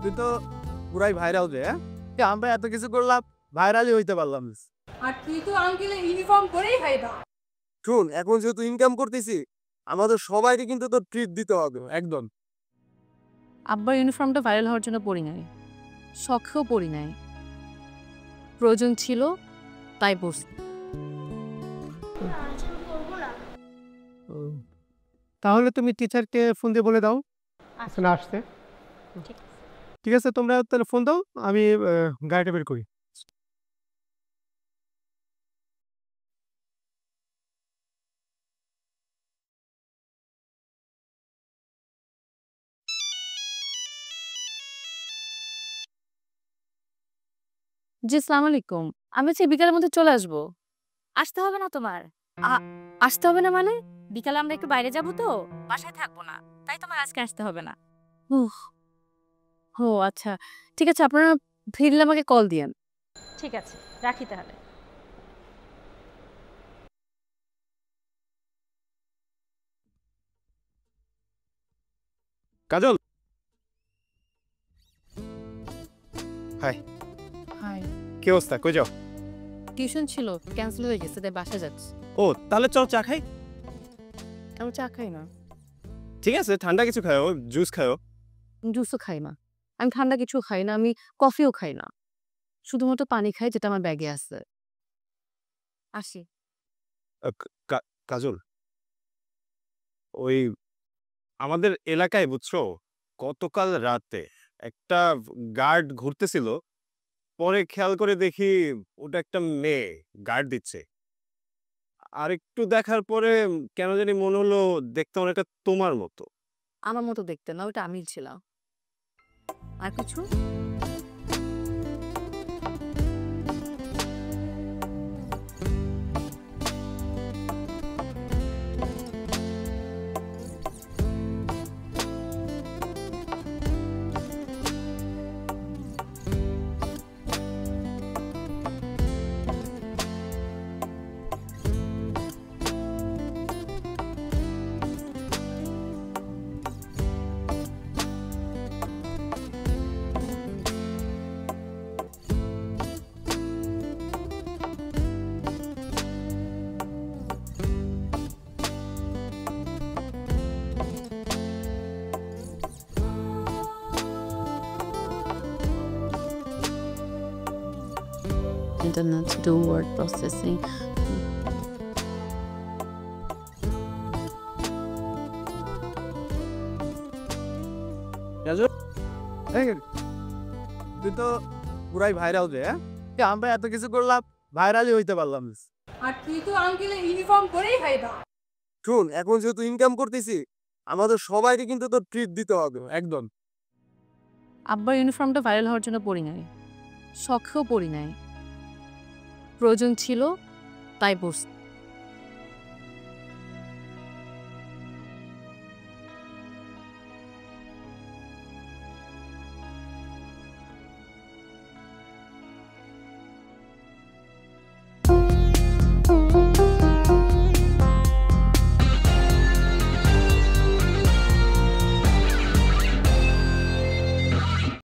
তুই তো পুরাই ভাইরাল রে। হ্যাঁ, আমরা এত কিছু করলাম, ভাইরালই হইতে পারলাম না। আর তুই তো আঙ্কেলের ইউনিফর্ম পরেই ভাইবা। শুন, এখন যেহেতু ইনকাম করতেছি, আমাদের সবাইকে কিন্তু তোর ট্রিট দিতে হবে একদম। আব্বার ইউনিফর্মটা ভাইরাল হওয়ার জন্য পরি নাই, শখেও পরি নাই, প্রয়োজন ছিল তাই পরছি। তাহলে তুমি টিচারকে ফোন দিয়ে বলে দাও এখানে আসতে। ঠিক আছে, তোমরা তাহলে ফোন দাও, আমি গাড়িটা বের করি। জি, আসসালামু আলাইকুম। আমি হচ্ছে বিকালের মধ্যে চলে আসবো। আসতে হবে না তোমার। আসতে হবে না মানে? বিকালে আমরা একটু বাইরে যাব তো, বাসায় থাকবো না, তাই তোমার আজকে আসতে হবে না। উহ, ও আচ্ছা, ঠিক আছে, আপনারা ফিরলে আমাকে কল দিয়েন। ঠিক আছে, রাখি তাহলে। কাজল, হাই। হাই। কি অবস্থা, কই যাও? টিউশন ছিল, ক্যান্সেল হয়ে গেছে, তাই বাসা যাচ্ছি। ও, তাহলে চল চা খাই। আমি চা খাই না। ঠিক আছে, ঠান্ডা কিছু খাও, জুস খাও। জুসও খাই না। আমি ঠান্ডা কিছু খাই না, আমি কফিও খাই না, শুধুমাত্র পানি খাই যেটা আমার ব্যাগে আছে। আসি। কাজল, ওই আমাদের এলাকায় বুঝছো, গতকাল রাতে একটা গার্ড ঘুরতেছিল, পরে খেয়াল করে দেখি ওটা একটা মেয়ে গার্ড দিচ্ছে। আর একটু দেখার পরে কেন জানি মনে হলো দেখতে অনেকটা তোমার মতো। আমার মতো দেখতে না, ওটা আমি ছিলাম। আর কিছু? Internet to do word processing. তুই তো পুরাই ভাইরাল রে। হ্যাঁ, আমরা এত কিছু করলাম, ভাইরালই হইতে পারলাম না। আর তুই তো আঙ্কেলের ইউনিফর্ম পরেই ভাইবা। শুন, এখন যেহেতু ইনকাম করতেছি, আমাদের সবাইকে কিন্তু তোর ট্রিট দিতে হবে একদম। আব্বার ইউনিফর্মটা ভাইরাল হওয়ার জন্য পরি নাই, শখেও পরি নাই, প্রয়োজন ছিল তাই পরছি।